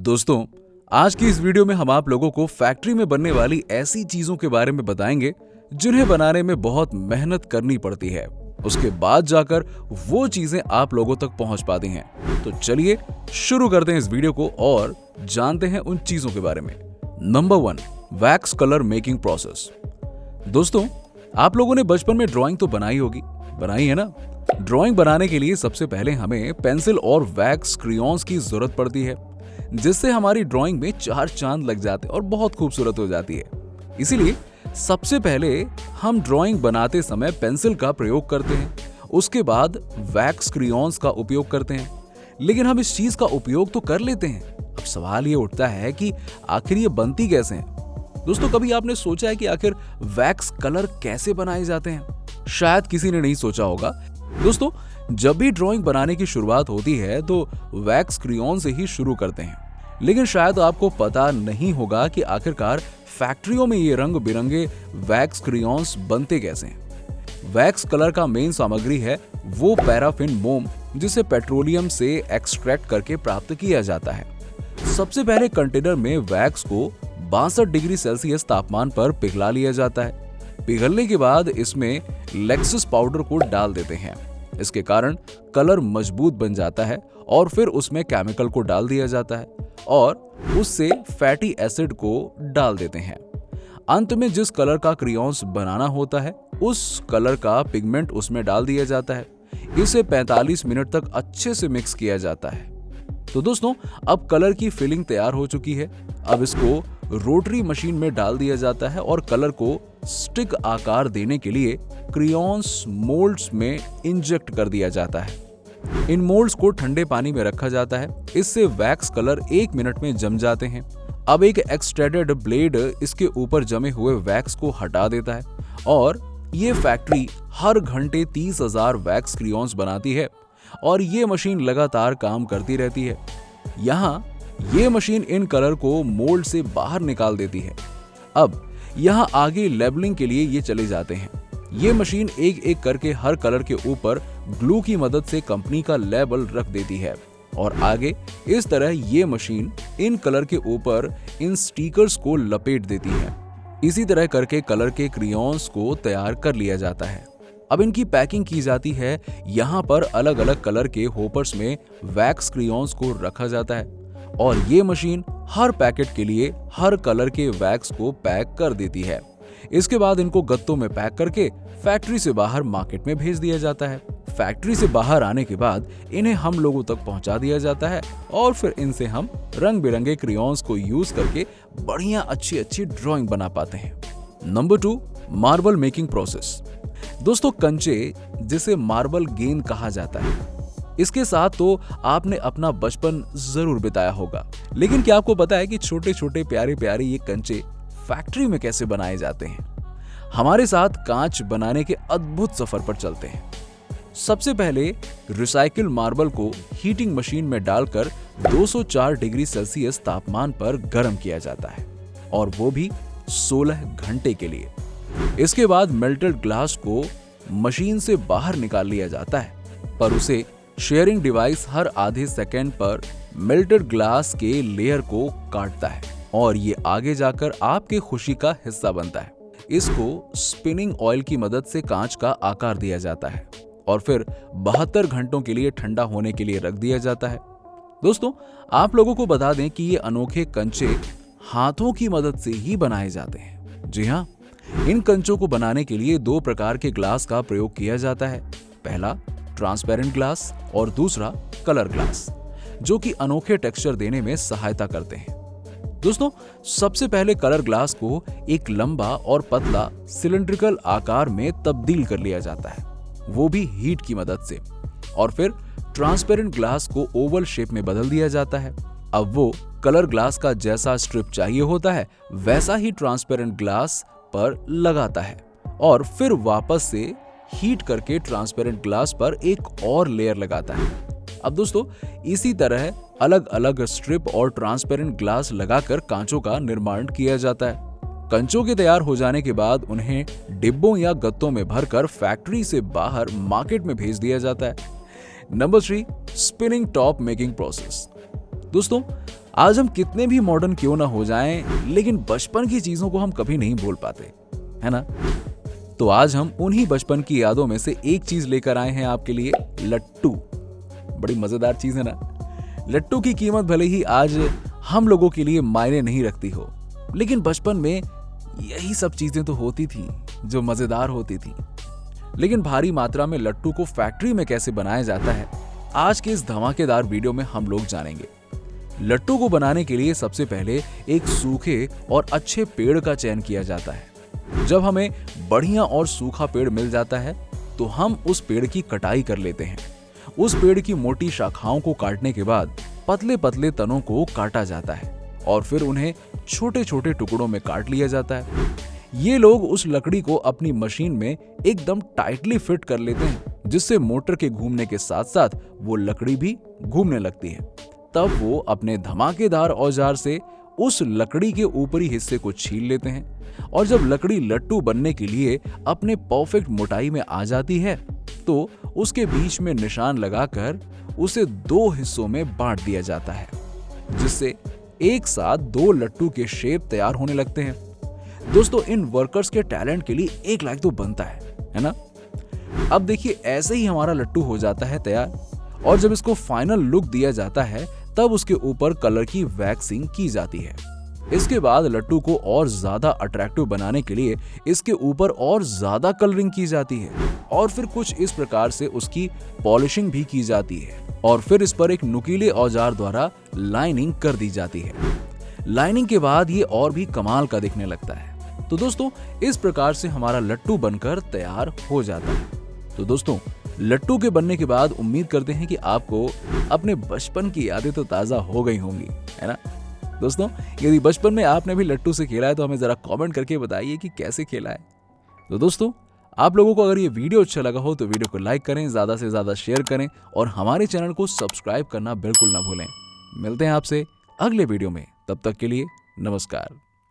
दोस्तों, आज की इस वीडियो में हम आप लोगों को फैक्ट्री में बनने वाली ऐसी चीजों के बारे में बताएंगे जिन्हें बनाने में बहुत मेहनत करनी पड़ती है। उसके बाद जाकर वो चीजें आप लोगों तक पहुंच पाती हैं। तो चलिए शुरू करते हैं इस वीडियो को और जानते हैं उन चीजों के बारे में। Number 1, wax colour making process. दोस्तों, आप लोगों ने बचपन में ड्राइंग तो बनाई है ना? ड्राइंग बनाने के लिए सबसे पहले हमें पेंसिल और वैक्स क्रेयॉन्स की जरूरत पड़ती है, जिससे हमारी ड्राइंग में चार चांद लग जाते और बहुत खूबसूरत हो जाती है। इसीलिए सबसे पहले हम ड्राइंग बनाते समय पेंसिल का प्रयोग करते हैं, उसके बाद वैक्स क्रेयॉन्स का उपयोग करते हैं। लेकिन हम इस चीज का उपयोग तो कर लेते हैं, अब सवाल ये उठता है कि आखिर ये बनती कैसे है? दोस्तों, कभी आपने सोचा है कि आखिर वैक्स कलर कैसे बनाए जाते हैं? शायद किसी ने नहीं सोचा होगा। दोस्तों, जब भी ड्राइंग बनाने की शुरुआत होती है तो वैक्स क्रेयॉन से ही शुरू करते हैं। लेकिन शायद आपको पता नहीं होगा कि आखिरकार फैक्ट्रियों में ये रंग बिरंगे वैक्स क्रेयॉन्स बनते कैसे हैं। वैक्स कलर का मेन सामग्री है वो पैराफिन मोम, जिसे पेट्रोलियम से एक्सट्रैक्ट करके प्राप्त किया जाता है। सबसे पहले कंटेनर में वैक्स को 62 डिग्री सेल्सियस तापमान पर पिघला लिया जाता है। पिघलने के बाद इसमें लेक्सिस पाउडर को डाल देते हैं। इसके कारण कलर मजबूत बन जाता है और फिर उसमें केमिकल को डाल दिया जाता है और उससे फैटी एसिड को डाल देते हैं। अंत में जिस कलर का क्रेयॉन्स बनाना होता है उस कलर का पिगमेंट उसमें डाल दिया जाता है। इसे 45 मिनट तक अच्छे से मिक्स किया जाता है। तो दोस्तों, अब कलर की फिलिंग तैयार हो चुकी है। अब इसको रोटरी मशीन में डाल दिया जाता है और कलर को स्टिक आकार देने के लिए क्रेयॉन्स मोल्ड्स में इंजेक्ट कर दिया जाता है। इन मोल्ड्स को ठंडे पानी में रखा जाता है। इससे वैक्स कलर 1 मिनट में जम जाते हैं। अब एक एक्सट्रेडेड ब्लेड इसके ऊपर जमे हुए वैक्स को हटा देता है और ये फैक्ट्री हर घंटे 30,000 वैक्स क्रेयॉन्स बनाती है और ये मशीन लगातार काम करती रहती है। यहाँ ये मशीन इन कलर को मोल्ड से बाहर निकाल देती है। अब यहाँ आगे लेबलिंग के लिए ये चले जाते हैं। ये मशीन एक एक करके हर कलर के ऊपर ग्लू की मदद से कंपनी का लेबल रख देती है और आगे इस तरह ये मशीन इन कलर के ऊपर इन स्टिकर्स को लपेट देती है। इसी तरह करके कलर के क्रेयॉन्स को तैयार कर लिया जाता है। अब इनकी पैकिंग की जाती है। यहाँ पर अलग अलग कलर के होपर्स में वैक्स क्रेयॉन्स को रखा जाता है और ये मशीन हर पैकेट के लिए हर कलर के वैक्स को पैक कर देती है। इसके बाद इनको गत्तों में पैक करके फैक्ट्री से बाहर मार्केट में भेज दिया जाता है। फैक्ट्री से बाहर आने के बाद इन्हें हम लोगों तक पहुंचा दिया जाता है और फिर इनसे हम रंग बिरंगे क्रेयॉन्स को यूज करके बढ़िया अच्छी ड्राइंग बना पाते हैं। Number 2, marble making process. दोस्तों, कंचे, जिसे मार्बल गेंद कहा जाता है, इसके साथ तो आपने अपना बचपन जरूर बिताया होगा। लेकिन क्या आपको पता है कि छोटे छोटे प्यारे प्यारे ये कंचे फैक्ट्री में कैसे बनाए जाते हैं? हमारे साथ कांच बनाने के अद्भुत सफर पर चलते हैं। सबसे पहले रिसाइकिल मार्बल को हीटिंग मशीन में डालकर 204 डिग्री सेल्सियस तापमान पर गर्म किया जाता है और वो भी 16 घंटे के लिए। इसके बाद मेल्टेड ग्लास को मशीन से बाहर निकाल लिया जाता है, पर उसे शेयरिंग डिवाइस हर आधे सेकेंड पर मेल्टेड ग्लास के लेयर को काटता है और ये आगे जाकर आपके खुशी का हिस्सा बनता है। इसको स्पिनिंग ऑयल की मदद से कांच का आकार दिया जाता है और फिर 72 घंटों के लिए ठंडा होने के लिए रख दिया जाता है। दोस्तों, आप लोगों को बता दें कि ये अनोखे कंचे हाथों की मदद से ही बनाए जाते हैं। जी हाँ, इन कंचों को बनाने के लिए 2 प्रकार के ग्लास का प्रयोग किया जाता है। पहला ट्रांसपेरेंट ग्लास और दूसरा कलर ग्लास, जो कि अनोखे टेक्सचर देने में सहायता करते हैं। दोस्तों, सबसे पहले कलर ग्लास को एक लंबा और पतला सिलिंड्रिकल आकार में तब्दील कर लिया जाता है, वो भी हीट की मदद से, और फिर ट्रांसपेरेंट ग्लास को ओवल शेप में बदल दिया जाता है। अब वो कलर ग्लास का जैसा स्ट्रिप चाहिए होता है वैसा ही ट्रांसपेरेंट ग्लास पर लगाता है और फिर वापस से हीट करके ट्रांसपेरेंट ग्लास पर एक और लेयर लगाता है। अब दोस्तों, इसी तरह अलग अलग स्ट्रिप और ट्रांसपेरेंट ग्लास लगाकर कांचों का निर्माण किया जाता है। कंचों के तैयार हो जाने के बाद उन्हें डिब्बों या गत्तों में भरकर फैक्ट्री से बाहर मार्केट में भेज दिया जाता है। Number 3, spinning top making process. दोस्तों, आज हम कितने भी मॉडर्न क्यों ना हो जाएं, लेकिन बचपन की चीजों को हम कभी नहीं भूल पाते, है ना? तो आज हम उन्हीं बचपन की यादों में से एक चीज लेकर आए हैं आपके लिए, लट्टू। बड़ी मजेदार चीज है ना? लट्टू की कीमत भले ही आज हम लोगों के लिए मायने नहीं रखती हो, लेकिन बचपन में यही सब चीजें तो होती थी जो मजेदार होती थी। लेकिन भारी मात्रा में लट्टू को फैक्ट्री में कैसे बनाया जाता है, आज के इस धमाकेदार वीडियो में हम लोग जानेंगे। लट्टू को बनाने के लिए सबसे पहले एक सूखे और अच्छे पेड़ का चयन किया जाता है। जब हमें बढ़िया और सूखा पेड़ मिल जाता है तो हम उस पेड़ की कटाई कर लेते हैं। उस पेड़ की मोटी शाखाओं को काटने के बाद पतले पतले तनों को काटा जाता है और फिर उन्हें छोटे छोटे टुकड़ों में काट लिया जाता है। ये लोग उस लकड़ी को अपनी मशीन में एकदम टाइटली फिट कर लेते हैं, जिससे मोटर के घूमने के साथ साथ वो लकड़ी भी घूमने लगती है। तब वो अपने धमाकेदार औजार से उस लकड़ी के ऊपरी हिस्से को छील लेते हैं और जब लकड़ी लट्टू बनने के लिए अपने परफेक्ट मोटाई में आ जाती है तो उसके बीच में निशान लगाकर उसे 2 हिस्सों में बांट दिया जाता है, जिससे एक साथ 2 लट्टू के शेप तैयार होने लगते हैं। दोस्तों, इन वर्कर्स के टैलेंट के लिए एक लाइक तो बनता है ना? अब देखिए, ऐसे ही हमारा लट्टू हो जाता है तैयार और जब इसको फाइनल लुक दिया जाता है तब उसके ऊपर कलर की वैक्सिंग की जाती है। इसके बाद लट्टू को और ज्यादा अट्रैक्टिव बनाने के लिए इसके ऊपर और ज्यादा कलरिंग की जाती है और फिर कुछ इस प्रकार से उसकी पॉलिशिंग भी की जाती है और फिर इस पर एक नुकीले औजार द्वारा लाइनिंग कर दी जाती है। लाइनिंग के बाद ये और भी कमाल का दिखने लगता है। तो दोस्तों, इस प्रकार से हमारा लट्टू बनकर तैयार हो जाता है। तो दोस्तों, लट्टू के बनने के बाद उम्मीद करते हैं कि आपको अपने बचपन की यादें तो ताजा हो गई होंगी, है ना? दोस्तों, यदि बचपन में आपने भी लट्टू से खेला है तो हमें जरा कमेंट करके बताइए कि कैसे खेला है। तो दोस्तों, आप लोगों को अगर ये वीडियो अच्छा लगा हो तो वीडियो को लाइक करें, ज्यादा से ज्यादा शेयर करें और हमारे चैनल को सब्सक्राइब करना बिल्कुल ना भूलें। मिलते हैं आपसे अगले वीडियो में, तब तक के लिए नमस्कार।